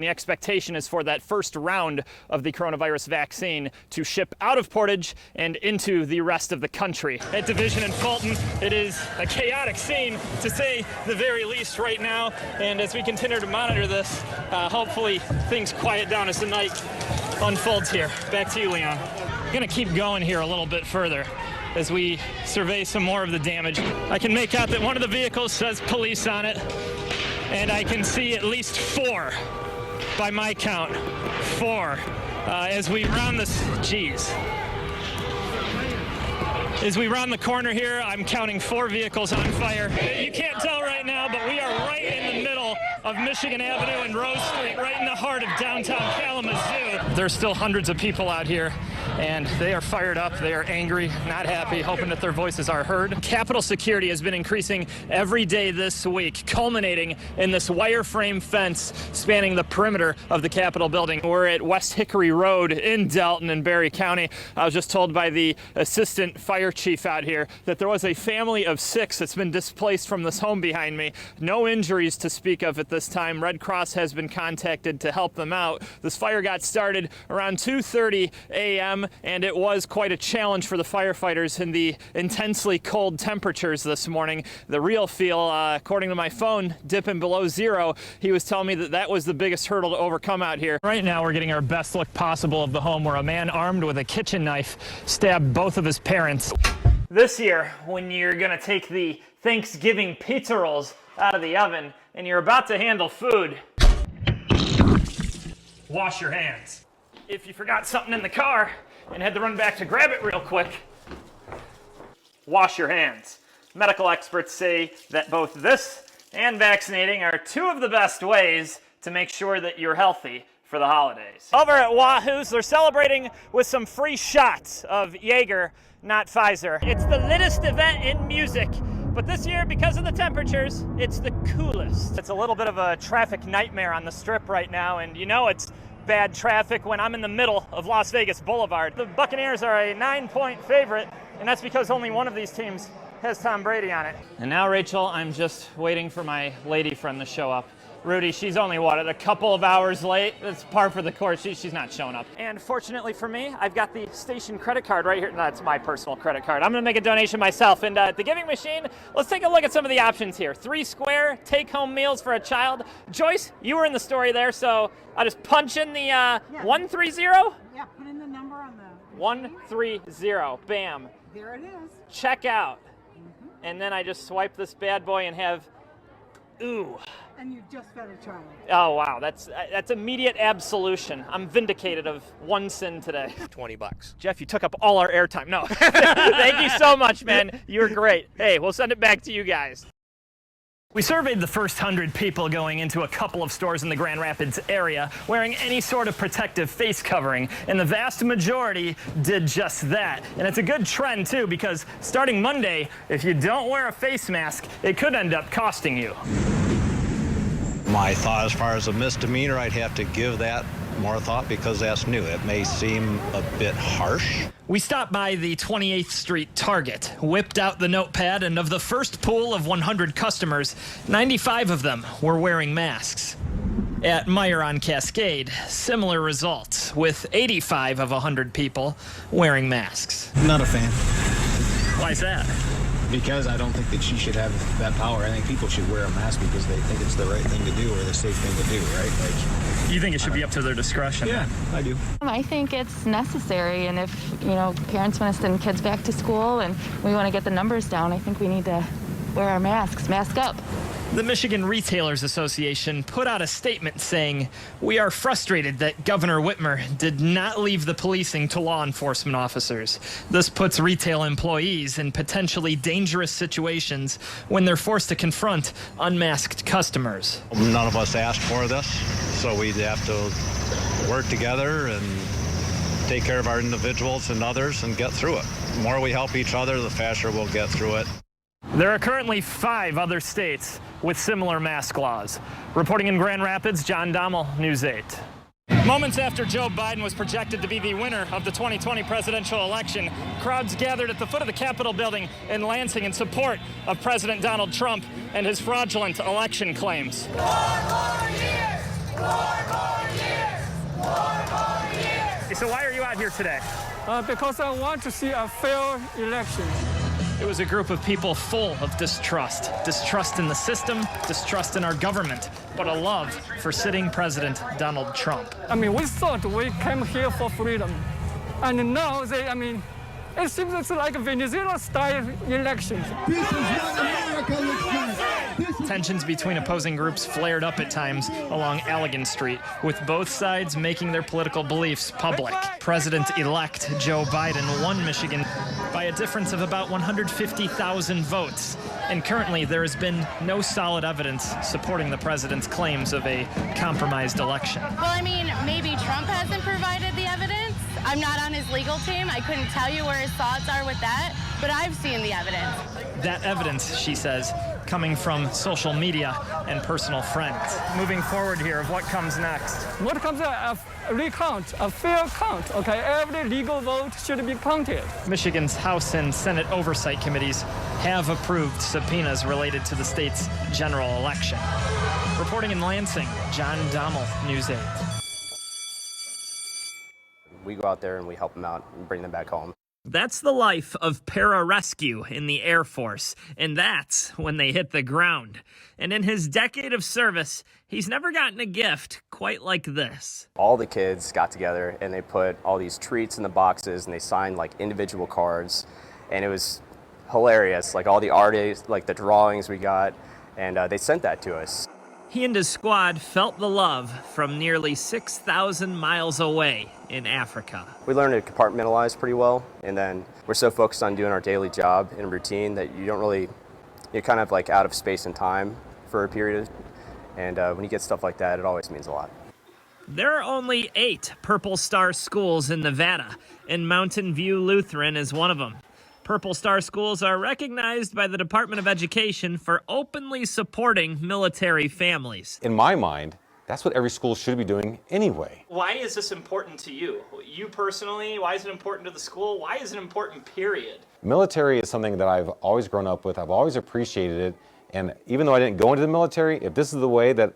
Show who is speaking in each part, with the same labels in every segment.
Speaker 1: The expectation is for that first round of the coronavirus vaccine to ship out of Portage and into the rest of the country. At Division and Fulton, it is a chaotic scene, to say the very least, right now. And as we continue to monitor this, hopefully things quiet down as the night unfolds here. Back to you, Leon. I'm gonna keep going here a little bit further as we survey some more of the damage. I can make out that one of the vehicles says police on it, and I can see at least 4. By my count, 4. As we round this, as we round the corner here, I'm counting 4 vehicles on fire. You can't tell right now, but we are right in the middle of Michigan Avenue and Rose Street, right in the heart of downtown Kalamazoo. There's still hundreds of people out here, and they are fired up, they are angry, not happy, hoping that their voices are heard. Capitol security has been increasing every day this week, culminating in this wireframe fence spanning the perimeter of the Capitol building. We're at West Hickory Road in Delton and Berry County. I was just told by the assistant fire chief out here that there was a family of 6 that's been displaced from this home behind me. No injuries to speak of at this time. Red Cross has been contacted to help them out. This fire got started around 2:30 a.m. and it was quite a challenge for the firefighters in the intensely cold temperatures this morning. The real feel, according to my phone, dipping below 0. He was telling me that that was the biggest hurdle to overcome out here. Right now we're getting our best look possible of the home where a man armed with a kitchen knife stabbed both of his parents. This year, when you're gonna take the Thanksgiving pizza rolls out of the oven and you're about to handle food, wash your hands. If you forgot something in the car and had to run back to grab it real quick, wash your hands. Medical experts say that both this and vaccinating are 2 of the best ways to make sure that you're healthy for the holidays. Over at Wahoo's, they're celebrating with some free shots of Jaeger, not Pfizer. It's the littest event in music, but this year, because of the temperatures, it's the coolest. It's a little bit of a traffic nightmare on the Strip right now, and you know it's bad traffic when I'm in the middle of Las Vegas Boulevard. The Buccaneers are a 9-point favorite, and that's because only one of these teams has Tom Brady on it. And now, Rachel, I'm just waiting for my lady friend to show up. Rudy, she's only, a couple of hours late? That's par for the course. She's not showing up. And fortunately for me, I've got the station credit card right here. No, that's my personal credit card. I'm gonna make a donation myself. And at the giving machine, let's take a look at some of the options here. 3 square take-home meals for a child. Joyce, you were in the story there, so I'll just punch in the 130?
Speaker 2: Yeah, put in the number on the
Speaker 1: 130. Bam.
Speaker 2: There it is.
Speaker 1: Check out. And then I just swipe this bad boy and have, ooh.
Speaker 2: And you just fed a child.
Speaker 1: Oh, wow. That's immediate absolution. I'm vindicated of one sin today.
Speaker 3: $20.
Speaker 1: Jeff, you took up all our airtime. No. Thank you so much, man. You're great. Hey, we'll send it back to you guys. We surveyed the first 100 people going into a couple of stores in the Grand Rapids area wearing any sort of protective face covering, and the vast majority did just that. And it's a good trend, too, because starting Monday, if you don't wear a face mask, it could end up costing you.
Speaker 4: My thought as far as a misdemeanor, I'd have to give that more thought because that's new. It may seem a bit harsh.
Speaker 1: We stopped by the 28th Street Target, whipped out the notepad, and of the first pool of 100 customers, 95 of them were wearing masks. At Meyer on Cascade, similar results, with 85 of 100 people wearing masks.
Speaker 5: Not a fan.
Speaker 1: Why's that?
Speaker 5: Because I don't think that she should have that power. I think people should wear a mask because they think it's the right thing to do or the safe thing to do, right?
Speaker 1: You think it should be up to their discretion?
Speaker 5: Yeah, I do.
Speaker 6: I think it's necessary, and if, parents want to send kids back to school and we want to get the numbers down, I think we need to wear our masks. Mask up.
Speaker 1: The Michigan Retailers Association put out a statement saying, "We are frustrated that Governor Whitmer did not leave the policing to law enforcement officers. This puts retail employees in potentially dangerous situations when they're forced to confront unmasked customers."
Speaker 4: None of us asked for this, so we'd have to work together and take care of our individuals and others and get through it. The more we help each other, the faster we'll get through it.
Speaker 1: There are currently 5 other states with similar mask laws. Reporting in Grand Rapids, John Domol, News 8. Moments after Joe Biden was projected to be the winner of the 2020 presidential election, crowds gathered at the foot of the Capitol building in Lansing in support of President Donald Trump and his fraudulent election claims.
Speaker 7: 4 more years! 4
Speaker 1: So why are you out here today?
Speaker 3: Because I want to see a fair election.
Speaker 1: It was a group of people full of distrust. Distrust in the system, distrust in our government, but a love for sitting President Donald Trump.
Speaker 3: I mean, we thought we came here for freedom. And now it seems it's like a Venezuela-style election.
Speaker 7: This is what America looks like.
Speaker 1: Tensions between opposing groups flared up at times along Allegan Street, with both sides making their political beliefs public. President-elect Joe Biden won Michigan by a difference of about 150,000 votes. And currently, there has been no solid evidence supporting the president's claims of a compromised election.
Speaker 8: Well, I mean, maybe Trump hasn't provided the evidence. I'm not on his legal team. I couldn't tell you where his thoughts are with that, but I've seen the evidence.
Speaker 1: That evidence, she says, coming from social media and personal friends. Moving forward here of what comes next.
Speaker 3: What comes a recount, a fair count, okay? Every legal vote should be counted.
Speaker 1: Michigan's House and Senate oversight committees have approved subpoenas related to the state's general election. Reporting in Lansing, John Domol, News 8.
Speaker 9: We go out there and we help them out and bring them back home.
Speaker 1: That's the life of pararescue in the Air Force, and that's when they hit the ground. And in his decade of service, he's never gotten a gift quite like this.
Speaker 9: All the kids got together and they put all these treats in the boxes and they signed like individual cards, and it was hilarious. Like all the artists, like the drawings we got, and they sent that to us.
Speaker 1: He and his squad felt the love from nearly 6,000 miles away in Africa.
Speaker 9: We learned to compartmentalize pretty well, and then we're so focused on doing our daily job and routine that you're kind of like out of space and time for a period. And when you get stuff like that, it always means a lot.
Speaker 1: There are only 8 Purple Star schools in Nevada, and Mountain View Lutheran is one of them. Purple Star schools are recognized by the Department of Education for openly supporting military families.
Speaker 10: In my mind, that's what every school should be doing anyway.
Speaker 1: Why is this important to you? You personally, why is it important to the school? Why is it important, period?
Speaker 10: Military is something that I've always grown up with. I've always appreciated it. And even though I didn't go into the military, if this is the way that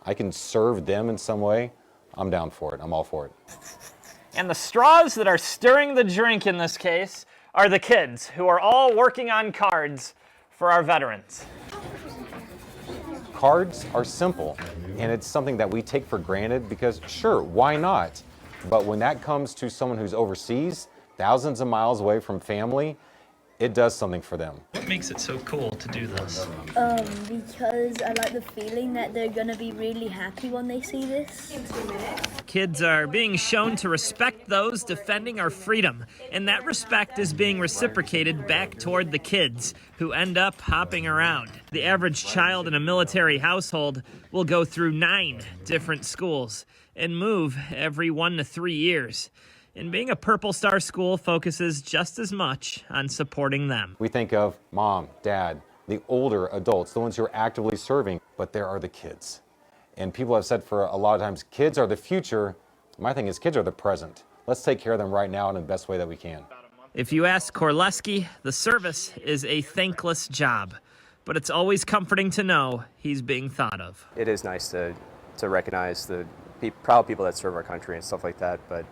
Speaker 10: I can serve them in some way, I'm down for it. I'm all for it.
Speaker 1: And the straws that are stirring the drink in this case are the kids who are all working on cards for our veterans.
Speaker 10: Cards are simple, and it's something that we take for granted because, sure, why not? But when that comes to someone who's overseas, thousands of miles away from family, it does something for them.
Speaker 1: What makes it so cool to do this?
Speaker 11: Because I like the feeling that they're gonna be really happy when they see this.
Speaker 1: Kids are being shown to respect those defending our freedom, and that respect is being reciprocated back toward the kids who end up hopping around. The average child in a military household will go through 9 different schools and move every 1 to 3 years. And being a Purple Star school focuses just as much on supporting them.
Speaker 10: We think of mom, dad, the older adults, the ones who are actively serving, but there are the kids. And people have said for a lot of times, kids are the future. My thing is kids are the present. Let's take care of them right now in the best way that we can.
Speaker 1: If you ask Korleski, the service is a thankless job, but it's always comforting to know he's being thought of.
Speaker 9: It is nice to recognize the proud people that serve our country and stuff like that, but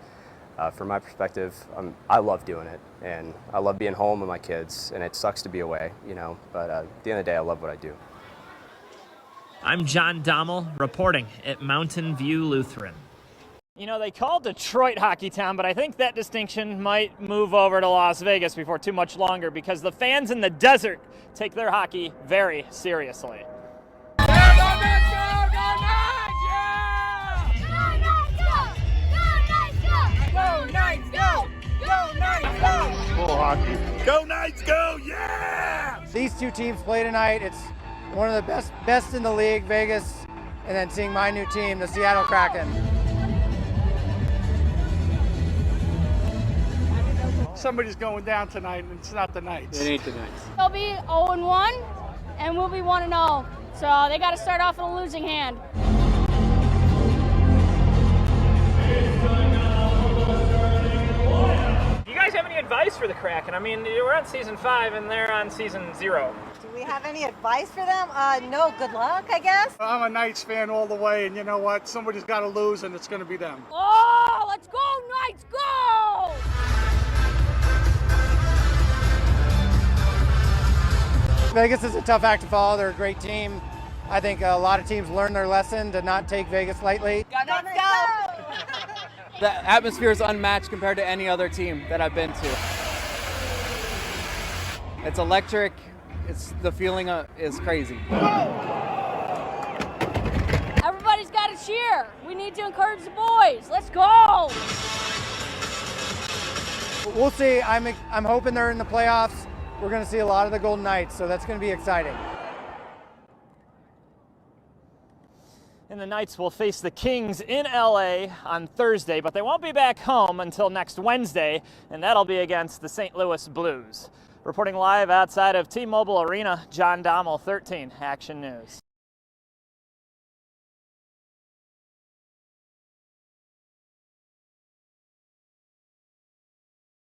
Speaker 9: from my perspective, I love doing it, and I love being home with my kids, and it sucks to be away, but at the end of the day, I love what I do.
Speaker 1: I'm John Domol, reporting at Mountain View Lutheran. You know, they call Detroit Hockey Town, but I think that distinction might move over to Las Vegas before too much longer because the fans in the desert take their hockey very seriously.
Speaker 12: Cool hockey. Go Knights, go! Yeah!
Speaker 13: These 2 teams play tonight. It's one of the best in the league, Vegas, and then seeing my new team, the Seattle Kraken.
Speaker 12: Somebody's going down tonight, and it's not the Knights.
Speaker 13: It ain't the Knights.
Speaker 14: They'll be 0-1, and we'll be 1-0. So they got to start off with a losing hand.
Speaker 1: Do you guys have any advice for the Kraken? I mean, we're on season 5 and they're on season 0.
Speaker 15: Do we have any advice for them? No, good luck, I guess.
Speaker 12: I'm a Knights fan all the way, and you know what? Somebody's got to lose, and it's going to be them.
Speaker 14: Oh, let's go, Knights, go!
Speaker 13: Vegas is a tough act to follow. They're a great team. I think a lot of teams learn their lesson to not take Vegas lightly.
Speaker 15: Let's go!
Speaker 16: The atmosphere is unmatched compared to any other team that I've been to. It's electric. The feeling is crazy.
Speaker 14: Everybody's got to cheer. We need to encourage the boys. Let's go!
Speaker 13: We'll see. I'm hoping they're in the playoffs. We're going to see a lot of the Golden Knights, so that's going to be exciting.
Speaker 1: And the Knights will face the Kings in LA on Thursday, but they won't be back home until next Wednesday, and that'll be against the St. Louis Blues. Reporting live outside of T-Mobile Arena, John Domol, 13 Action News.